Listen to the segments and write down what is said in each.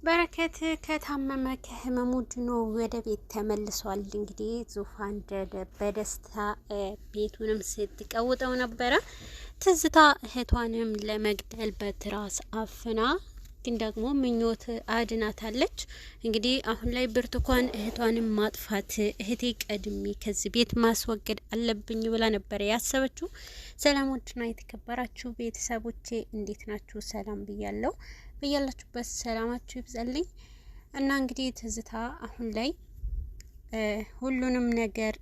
በረከት ከታመመ ከህመሙ ድኖ ወደ ቤት ተመልሷል። እንግዲህ ዙፋን በደስታ ቤቱንም ስትቀውጠው ነበረ። ትዝታ እህቷንም ለመግደል በትራስ አፍና ግን ደግሞ ምኞት አድናታለች። እንግዲህ አሁን ላይ ብርቱካን እህቷንም ማጥፋት እህቴ ቀድሜ ከዚህ ቤት ማስወገድ አለብኝ ብላ ነበረ ያሰበችው። ሰላሞችና የተከበራችሁ ቤተሰቦቼ እንዴት ናችሁ? ሰላም ብያለሁ። በያላችሁበት ሰላማችሁ ይብዛልኝ። እና እንግዲህ ትዝታ አሁን ላይ ሁሉንም ነገር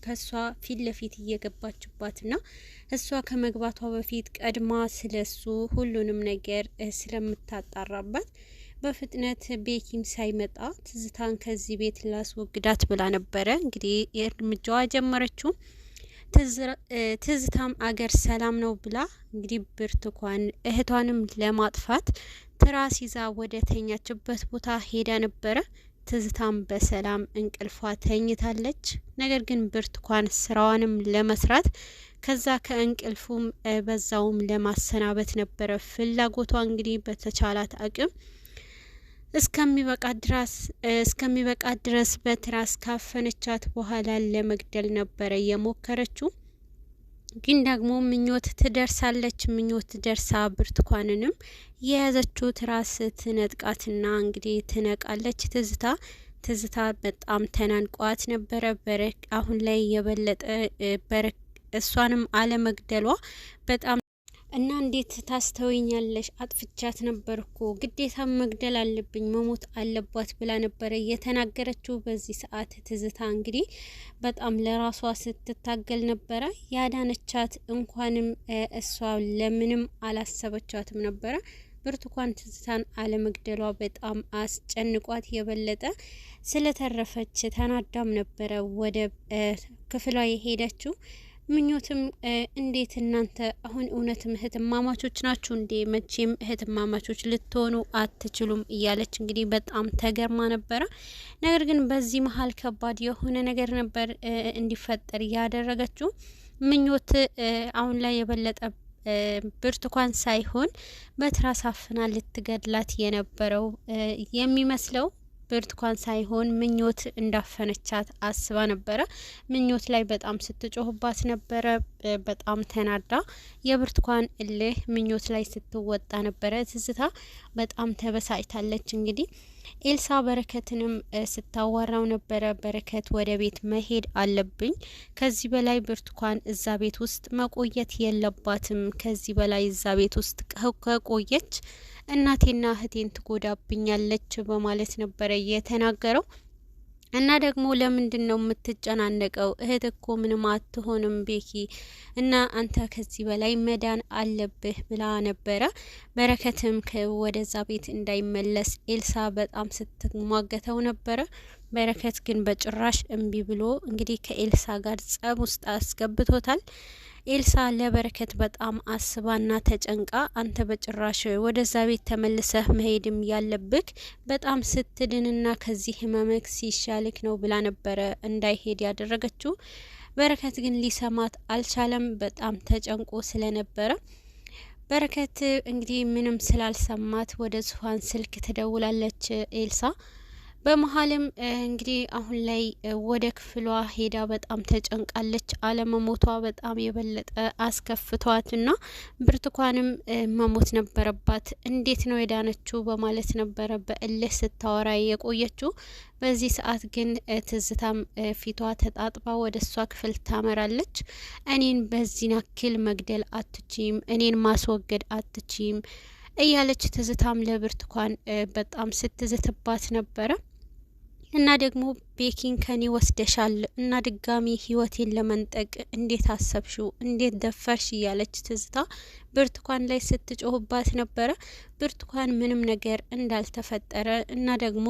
ከሷ ፊት ለፊት እየገባችባትና እሷ ከመግባቷ በፊት ቀድማ ስለሱ ሁሉንም ነገር ስለምታጣራባት በፍጥነት ቤኪም ሳይመጣ ትዝታን ከዚህ ቤት ላስወግዳት ብላ ነበረ እንግዲህ እርምጃዋ ጀመረችው። ትዝታም አገር ሰላም ነው ብላ እንግዲህ ብርቱካን እህቷንም ለማጥፋት ትራስ ይዛ ወደ ተኛችበት ቦታ ሄዳ ነበረ። ትዝታም በሰላም እንቅልፏ ተኝታለች። ነገር ግን ብርቱካን ስራዋንም ለመስራት ከዛ ከእንቅልፉም በዛውም ለማሰናበት ነበረ ፍላጎቷ። እንግዲህ በተቻላት አቅም እስከሚበቃ ድረስ በትራስ ካፈነቻት በኋላ ለመግደል ነበረ የሞከረችው። ግን ደግሞ ምኞት ትደርሳለች። ምኞት ደርሳ ብርቱካንንም የያዘችው ትራስ ትነጥቃትና እንግዲህ ትነቃለች። ትዝታ በጣም ተናንቋት ነበረ። አሁን ላይ የበለጠ እሷንም አለመግደሏ በጣም እና እንዴት ታስተውኛለሽ? አጥፍቻት ነበርኩ፣ ግዴታ መግደል አለብኝ፣ መሞት አለባት ብላ ነበረ የተናገረችው። በዚህ ሰዓት ትዝታ እንግዲህ በጣም ለራሷ ስትታገል ነበረ ያዳነቻት። እንኳንም እሷ ለምንም አላሰበቻትም ነበረ። ብርቱካን ትዝታን አለመግደሏ በጣም አስጨንቋት የበለጠ ስለተረፈች ተናዳም ነበረ ወደ ክፍሏ የሄደችው። ምኞትም እንዴት እናንተ አሁን እውነትም እህትማማቾች ናችሁ እንዴ? መቼም እህትማማቾች ልትሆኑ አትችሉም እያለች እንግዲህ በጣም ተገርማ ነበረ። ነገር ግን በዚህ መሀል ከባድ የሆነ ነገር ነበር እንዲፈጠር ያደረገችው። ምኞት አሁን ላይ የበለጠ ብርቱካን ሳይሆን በትራስ አፍና ልትገድላት የነበረው የሚመስለው ብርቱካን ሳይሆን ምኞት እንዳፈነቻት አስባ ነበረ። ምኞት ላይ በጣም ስትጮህባት ነበረ። በጣም ተናዳ የብርቱካን እልህ ምኞት ላይ ስትወጣ ነበረ። ትዝታ በጣም ተበሳጭታለች። እንግዲህ ኤልሳ በረከትንም ስታዋራው ነበረ። በረከት ወደ ቤት መሄድ አለብኝ፣ ከዚህ በላይ ብርቱካን እዛ ቤት ውስጥ መቆየት የለባትም፣ ከዚህ በላይ እዛ ቤት ውስጥ ከቆየች እናቴና እህቴን ትጎዳብኛለች በማለት ነበረ የተናገረው። እና ደግሞ ለምንድን ነው የምትጨናነቀው? እህት እኮ ምንም አትሆንም ቤኪ፣ እና አንተ ከዚህ በላይ መዳን አለብህ ብላ ነበረ። በረከትም ወደዛ ቤት እንዳይመለስ ኤልሳ በጣም ስትሟገተው ነበረ። በረከት ግን በጭራሽ እምቢ ብሎ እንግዲህ ከኤልሳ ጋር ጸብ ውስጥ አስገብቶታል። ኤልሳ ለበረከት በጣም አስባና ተጨንቃ አንተ በጭራሽ ወደዛ ቤት ተመልሰህ መሄድም ያለብክ በጣም ስትድንና ከዚህ ህመምክ ሲሻልክ ነው ብላ ነበረ እንዳይሄድ ያደረገችው። በረከት ግን ሊሰማት አልቻለም። በጣም ተጨንቆ ስለነበረ በረከት እንግዲህ ምንም ስላልሰማት ወደ ዙፋን ስልክ ትደውላለች ኤልሳ። በመሀልም እንግዲህ አሁን ላይ ወደ ክፍሏ ሄዳ በጣም ተጨንቃለች። አለመሞቷ በጣም የበለጠ አስከፍቷትና ብርቱካንም መሞት ነበረባት። እንዴት ነው የዳነችው በማለት ነበረ በእልህ ስታወራ የቆየችው። በዚህ ሰዓት ግን ትዝታም ፊቷ ተጣጥባ ወደ እሷ ክፍል ታመራለች። እኔን በዚህ ናክል መግደል አትችም፣ እኔን ማስወገድ አትችም እያለች ትዝታም ለብርቱካን በጣም ስትዝትባት ነበረ። እና ደግሞ ቤኪን ከኔ ወስደሻል እና ድጋሚ ህይወቴን ለመንጠቅ እንዴት አሰብሽው? እንዴት ደፈርሽ? እያለች ትዝታ ብርቱካን ላይ ስትጮህባት ነበረ። ብርቱካን ምንም ነገር እንዳልተፈጠረ እና ደግሞ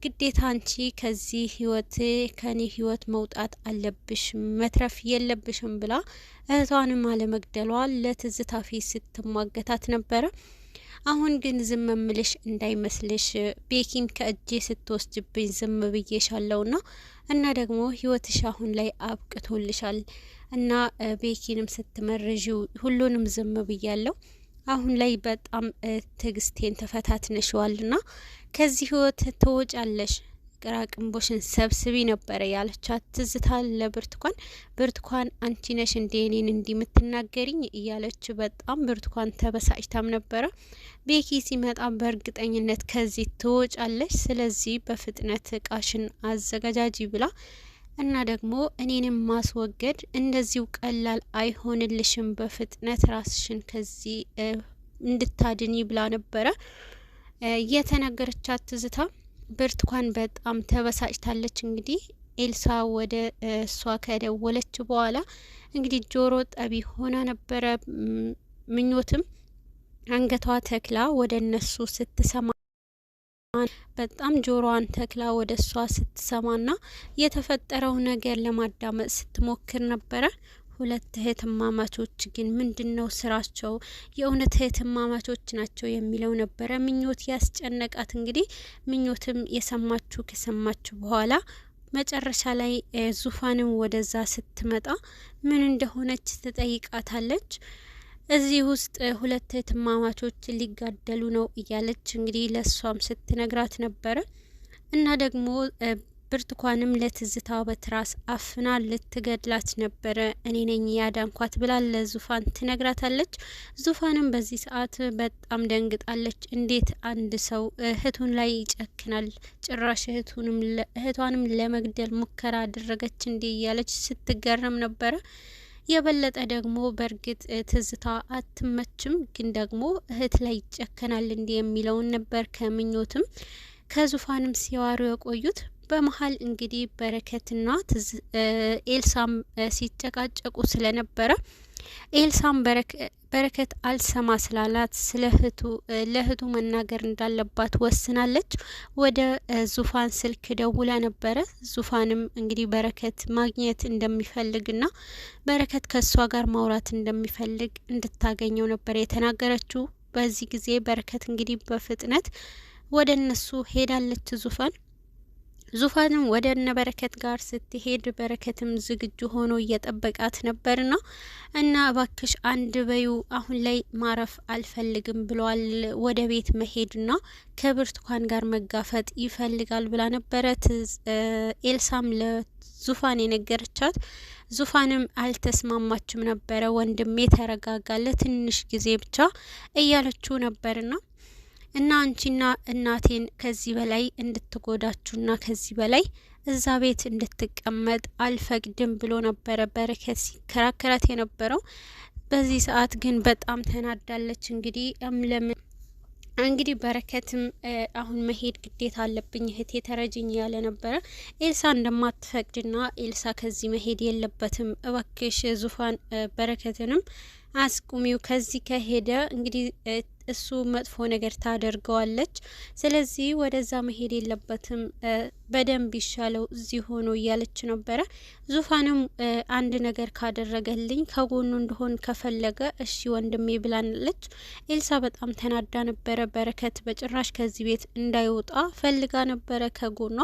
ግዴታ አንቺ ከዚህ ህይወት ከኔ ህይወት መውጣት አለብሽ፣ መትረፍ የለብሽም ብላ እህቷንም አለመግደሏ ለትዝታ ፊት ስትሟገታት ነበረ። አሁን ግን ዝም ምልሽ እንዳይመስልሽ ቤኪን ከእጄ ስትወስጅብኝ ዝም ብዬሻለሁና እና ደግሞ ህይወትሽ አሁን ላይ አብቅቶልሻል እና ቤኪንም ስትመርዢው ሁሉንም ዝም ብያለሁ። አሁን ላይ በጣም ትግስቴን ተፈታትነሽዋልና ከዚህ ህይወት ትወጫለሽ ቅራቅንቦሽን ሰብስቢ ነበረ ያለቻት ትዝታ ለብርቱካን። ብርቱካን አንቺ ነሽ እንዴ እኔን እንዲምትናገሪኝ እያለች በጣም ብርቱካን ተበሳጭታም ነበረ። ቤኪ ሲመጣ በእርግጠኝነት ከዚህ ትወጫለሽ፣ ስለዚህ በፍጥነት እቃሽን አዘጋጃጂ ብላ እና ደግሞ እኔንም ማስወገድ እንደዚሁ ቀላል አይሆንልሽም፣ በፍጥነት ራስሽን ከዚህ እንድታድኒ ብላ ነበረ የተናገረቻት ትዝታ። ብርቱካን በጣም ተበሳጭታለች። እንግዲህ ኤልሳ ወደ እሷ ከደወለች በኋላ እንግዲህ ጆሮ ጠቢ ሆና ነበረ። ምኞትም አንገቷ ተክላ ወደ እነሱ ስትሰማ በጣም ጆሮዋን ተክላ ወደ እሷ ስትሰማና የተፈጠረው ነገር ለማዳመጥ ስትሞክር ነበረ። ሁለት እህትማማቾች ግን ምንድነው ስራቸው? የእውነት እህትማማቾች ናቸው የሚለው ነበረ ምኞት ያስጨነቃት። እንግዲህ ምኞትም ከሰማችሁ በኋላ መጨረሻ ላይ ዙፋንም ወደዛ ስትመጣ ምን እንደሆነች ትጠይቃታለች። እዚህ ውስጥ ሁለት እህትማማቾች ሊጋደሉ ነው እያለች እንግዲህ ለሷም ስትነግራት ነበረ እና ደግሞ ብርቱካንም ለትዝታ በትራስ አፍና ልትገድላት ነበረ። እኔ ነኝ ያዳንኳት ብላ ለዙፋን ትነግራታለች። ዙፋንም በዚህ ሰዓት በጣም ደንግጣለች። እንዴት አንድ ሰው እህቱን ላይ ይጨክናል? ጭራሽ እህቷንም ለመግደል ሙከራ አደረገች እንዴ እያለች ስትገረም ነበረ። የበለጠ ደግሞ በእርግጥ ትዝታ አትመችም፣ ግን ደግሞ እህት ላይ ይጨከናል እንዴ የሚለውን ነበር ከምኞትም ከዙፋንም ሲዋሩ የቆዩት። በመሀል እንግዲህ በረከትና ኤልሳም ሲጨቃጨቁ ስለነበረ ኤልሳም በረከት አልሰማ ስላላት ስለ ለእህቱ መናገር እንዳለባት ወስናለች። ወደ ዙፋን ስልክ ደውላ ነበረ። ዙፋንም እንግዲህ በረከት ማግኘት እንደሚፈልግና በረከት ከሷ ጋር ማውራት እንደሚፈልግ እንድታገኘው ነበር የተናገረችው። በዚህ ጊዜ በረከት እንግዲህ በፍጥነት ወደ እነሱ ሄዳለች። ዙፋንም ወደ እነ በረከት ጋር ስትሄድ በረከትም ዝግጁ ሆኖ እየጠበቃት ነበርና እና እባክሽ አንድ በዩ አሁን ላይ ማረፍ አልፈልግም ብሏል። ወደ ቤት መሄድና ከብርቱካን ጋር መጋፈጥ ይፈልጋል ብላ ነበረ ኤልሳም ለዙፋን የነገረቻት። ዙፋንም አልተስማማችም ነበረ። ወንድሜ ተረጋጋ፣ ለትንሽ ጊዜ ብቻ እያለችው ነበርና እና አንቺና እናቴን ከዚህ በላይ እንድትጎዳችሁና ከዚህ በላይ እዛ ቤት እንድትቀመጥ አልፈቅድም ብሎ ነበረ በረከት ሲከራከራት የነበረው። በዚህ ሰዓት ግን በጣም ተናዳለች። እንግዲህ በረከትም አሁን መሄድ ግዴታ አለብኝ እህቴ ተረጅኝ ያለ ነበረ። ኤልሳ እንደማትፈቅድና ኤልሳ ከዚህ መሄድ የለበትም እባክሽ ዙፋን በረከትንም አስቁሚው፣ ከዚህ ከሄደ እንግዲህ እሱ መጥፎ ነገር ታደርገዋለች። ስለዚህ ወደዛ መሄድ የለበትም፣ በደንብ ይሻለው እዚህ ሆኖ እያለች ነበረ። ዙፋንም አንድ ነገር ካደረገልኝ ከጎኑ እንደሆን ከፈለገ እሺ ወንድሜ ብላናለች። ኤልሳ በጣም ተናዳ ነበረ። በረከት በጭራሽ ከዚህ ቤት እንዳይወጣ ፈልጋ ነበረ ከጎኗ።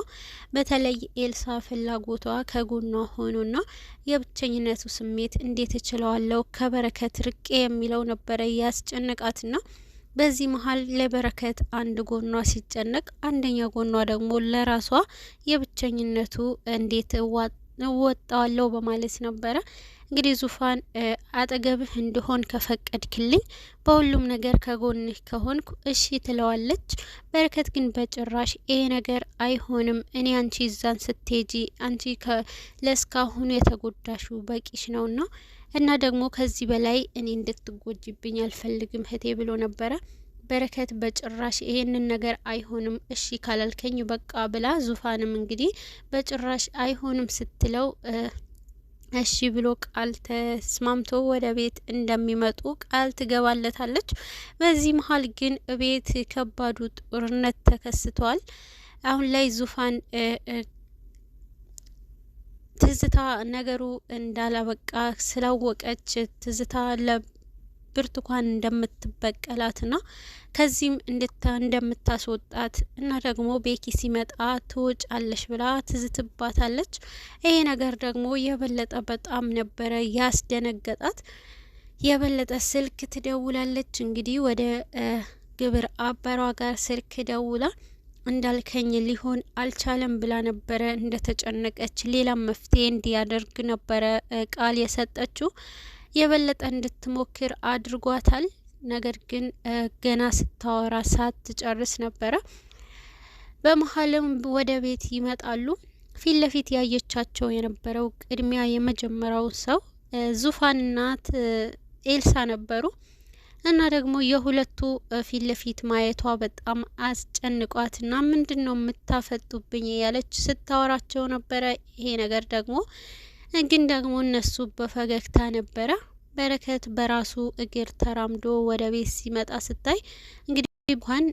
በተለይ ኤልሳ ፍላጎቷ ከጎኗ ሆኖና የብቸኝነቱ ስሜት እንዴት እችለዋለሁ ከበረከት ርቄ የሚለው ነበረ ያስጨነቃትና በዚህ መሀል ለበረከት አንድ ጎኗ ሲጨነቅ፣ አንደኛ ጎኗ ደግሞ ለራሷ የብቸኝነቱ እንዴት እወጣዋለሁ በማለት ነበረ። እንግዲህ ዙፋን አጠገብህ እንድሆን ከፈቀድክልኝ በሁሉም ነገር ከጎንህ ከሆንኩ እሺ ትለዋለች። በረከት ግን በጭራሽ ይሄ ነገር አይሆንም፣ እኔ አንቺ እዛን ስትሄጂ አንቺ ለእስካሁኑ የተጎዳሹ በቂሽ ነውና እና ደግሞ ከዚህ በላይ እኔ እንድትጎጂብኝ አልፈልግም እህቴ ብሎ ነበረ። በረከት በጭራሽ ይሄንን ነገር አይሆንም እሺ ካላልከኝ በቃ ብላ ዙፋንም እንግዲህ በጭራሽ አይሆንም ስትለው እሺ ብሎ ቃል ተስማምቶ ወደ ቤት እንደሚመጡ ቃል ትገባለታለች። በዚህ መሀል ግን ቤት ከባዱ ጦርነት ተከስቷል። አሁን ላይ ዙፋን ትዝታ ነገሩ እንዳላበቃ ስላወቀች ትዝታ ለብርቱካን እንደምትበቀላትና ከዚህም እንደምታስወጣት እና ደግሞ ቤኪ ሲመጣ ትወጫለሽ ብላ ትዝትባታለች። ይሄ ነገር ደግሞ የበለጠ በጣም ነበረ ያስደነገጣት። የበለጠ ስልክ ትደውላለች። እንግዲህ ወደ ግብር አበሯ ጋር ስልክ ደውላ እንዳልከኝ ሊሆን አልቻለም ብላ ነበረ እንደተጨነቀች ሌላ መፍትሄ እንዲያደርግ ነበረ ቃል የሰጠችው። የበለጠ እንድትሞክር አድርጓታል። ነገር ግን ገና ስታወራ ሳትጨርስ ነበረ። በመሀልም ወደ ቤት ይመጣሉ። ፊት ለፊት ያየቻቸው የነበረው ቅድሚያ የመጀመሪያው ሰው ዙፋንና ኤልሳ ነበሩ። እና ደግሞ የሁለቱ ፊት ለፊት ማየቷ በጣም አስጨንቋትና ምንድነው የምታፈጡብኝ ያለች ስታወራቸው ነበረ። ይሄ ነገር ደግሞ ግን ደግሞ እነሱ በፈገግታ ነበረ። በረከት በራሱ እግር ተራምዶ ወደ ቤት ሲመጣ ስታይ እንግዲህ እንኳን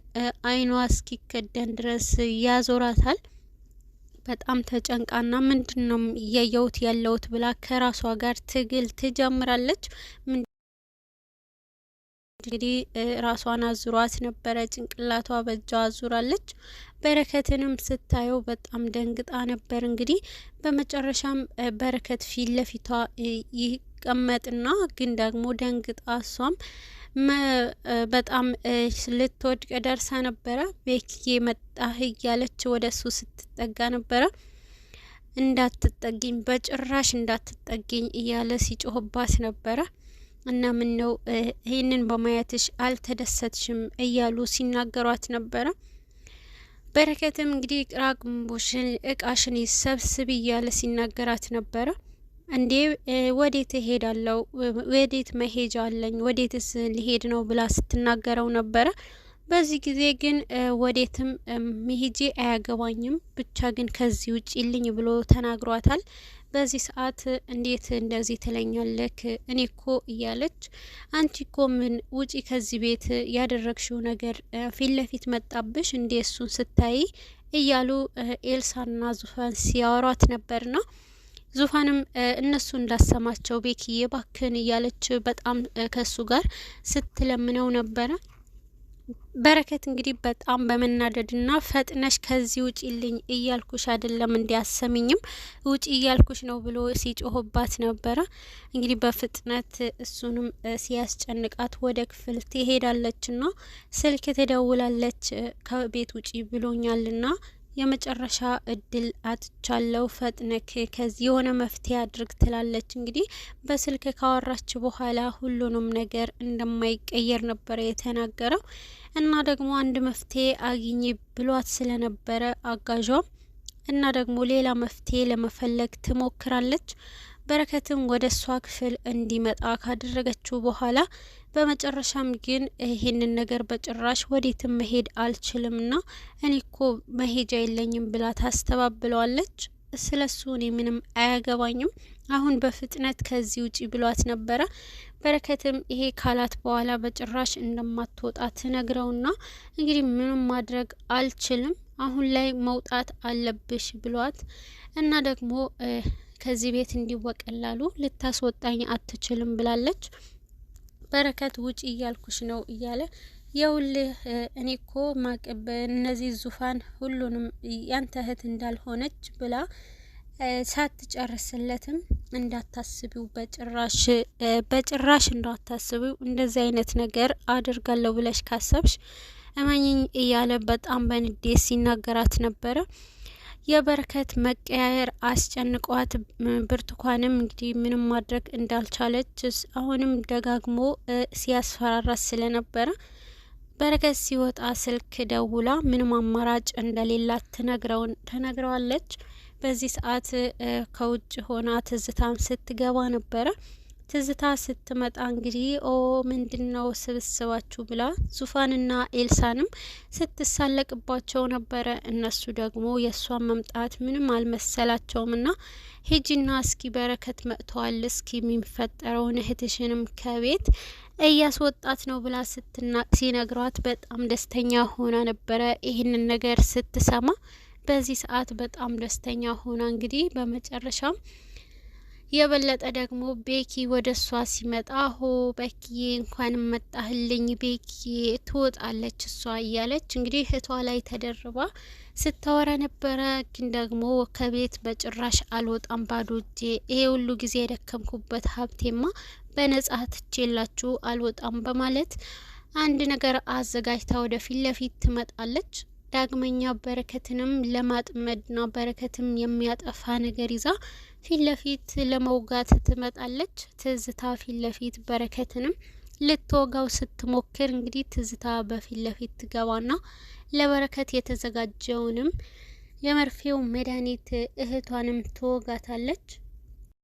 አይኗ እስኪከደን ድረስ ያዞራታል። በጣም ተጨንቃና ምንድነው እያየሁት ያለሁት ብላ ከራሷ ጋር ትግል ትጀምራለች። እንግዲህ ራሷን አዙሯት ነበረ። ጭንቅላቷ በእጇ አዙራለች። በረከትንም ስታየው በጣም ደንግጣ ነበር። እንግዲህ በመጨረሻም በረከት ፊት ለፊቷ ይቀመጥና ግን ደግሞ ደንግጣ እሷም በጣም ልትወድቅ ደርሳ ነበረ። ቤኪዬ መጣህ እያለች ወደ እሱ ስትጠጋ ነበረ። እንዳትጠጊኝ፣ በጭራሽ እንዳትጠጊኝ እያለ ሲጮህባት ነበረ። እና ምን ነው ይህንን በማየትሽ አልተደሰትሽም እያሉ ሲናገሯት ነበረ። በረከትም እንግዲህ ቅራቅንቦሽን እቃሽን ሰብስብ እያለ ሲናገራት ነበረ። እንዴ ወዴት እሄዳለሁ? ወዴት መሄጃ አለኝ? ወዴትስ ሊሄድ ነው ብላ ስትናገረው ነበረ። በዚህ ጊዜ ግን ወዴትም መሄጄ አያገባኝም፣ ብቻ ግን ከዚህ ውጭ ልኝ ብሎ ተናግሯታል። በዚህ ሰዓት እንዴት እንደዚህ ትለኛለክ? እኔ እኮ እያለች አንቺ እኮ ምን ውጪ ከዚህ ቤት ያደረግሽው ነገር ፊት ለፊት መጣብሽ እንዴ እሱን ስታይ እያሉ ኤልሳና ዙፋን ሲያወሯት ነበርና ዙፋንም እነሱ እንዳሰማቸው ቤኪዬ ባክን እያለች በጣም ከሱ ጋር ስትለምነው ነበረ። በረከት እንግዲህ በጣም በመናደድና ፈጥነሽ ከዚህ ውጪልኝ እያልኩሽ አይደለም እንዲያሰሚኝም ውጪ እያልኩሽ ነው ብሎ ሲጮህባት ነበረ። እንግዲህ በፍጥነት እሱንም ሲያስጨንቃት ወደ ክፍል ትሄዳለችና ስልክ ትደውላለች። ከቤት ውጪ ብሎኛልና የመጨረሻ እድል አትቻለው፣ ፈጥነክ ከዚህ የሆነ መፍትሄ አድርግ ትላለች። እንግዲህ በስልክ ካወራች በኋላ ሁሉንም ነገር እንደማይቀየር ነበረ የተናገረው። እና ደግሞ አንድ መፍትሄ አግኝ ብሏት ስለነበረ አጋዧም እና ደግሞ ሌላ መፍትሄ ለመፈለግ ትሞክራለች። በረከትም ወደ እሷ ክፍል እንዲመጣ ካደረገችው በኋላ በመጨረሻም ግን ይሄንን ነገር በጭራሽ ወዴትም መሄድ አልችልምና እኔ እኮ መሄጃ የለኝም ብላ ታስተባብለዋለች። ስለሱ እኔ ምንም አያገባኝም፣ አሁን በፍጥነት ከዚህ ውጪ ብሏት ነበረ። በረከትም ይሄ ካላት በኋላ በጭራሽ እንደማትወጣ ትነግረውና እንግዲህ ምንም ማድረግ አልችልም፣ አሁን ላይ መውጣት አለብሽ ብሏት እና ደግሞ ከዚህ ቤት እንዲወቀላሉ ልታስወጣኝ አትችልም ብላለች። በረከት ውጪ እያልኩሽ ነው እያለ የውልህ እኔ እኮ ማቀበ እነዚህ ዙፋን ሁሉንም ያንተ እህት እንዳልሆነች ብላ ሳትጨርስለትም እንዳታስቢው በጭራሽ እንዳታስቢው እንደዚህ አይነት ነገር አድርጋለሁ ብለሽ ካሰብሽ እመኝኝ እያለ በጣም በንዴት ሲናገራት ነበረ። የበረከት መቀያየር አስጨንቋት ብርቱካንም እንግዲህ ምንም ማድረግ እንዳልቻለች አሁንም ደጋግሞ ሲያስፈራራት ስለነበረ በረከት ሲወጣ ስልክ ደውላ ምንም አማራጭ እንደሌላት ተነግረዋለች። በዚህ ሰዓት ከውጭ ሆና ትዝታም ስትገባ ነበረ። ትዝታ ስትመጣ እንግዲህ ምንድነው ስብስባችሁ ብላ ዙፋንና ኤልሳንም ስትሳለቅባቸው ነበረ። እነሱ ደግሞ የእሷን መምጣት ምንም አልመሰላቸውምና ሂጂና እስኪ በረከት መጥተዋል፣ እስኪ የሚፈጠረውን እህትሽንም ከቤት እያስወጣት ነው ብላ ሲነግሯት በጣም ደስተኛ ሆና ነበረ ይህንን ነገር ስትሰማ። በዚህ ሰዓት በጣም ደስተኛ ሆና እንግዲህ በመጨረሻም የበለጠ ደግሞ ቤኪ ወደ እሷ ሲመጣ ቤኪዬ እንኳን መጣህልኝ ቤኪዬ ትወጣለች እሷ እያለች እንግዲህ እህቷ ላይ ተደርባ ስታወራ ነበረ። ግን ደግሞ ከቤት በጭራሽ አልወጣም ባዶ እጄ ይሄ ሁሉ ጊዜ የደከምኩበት ሀብቴማ በነጻ ትቼላችሁ አልወጣም በማለት አንድ ነገር አዘጋጅታ ወደ ፊት ለፊት ትመጣለች። ዳግመኛ በረከትንም ለማጥመድና በረከትም የሚያጠፋ ነገር ይዛ ፊት ለፊት ለመውጋት ትመጣለች። ትዝታ ፊት ለፊት በረከትንም ልትወጋው ስትሞክር እንግዲህ ትዝታ በፊት ለፊት ትገባና ለበረከት የተዘጋጀውንም የመርፌው መድኃኒት እህቷንም ትወጋታለች።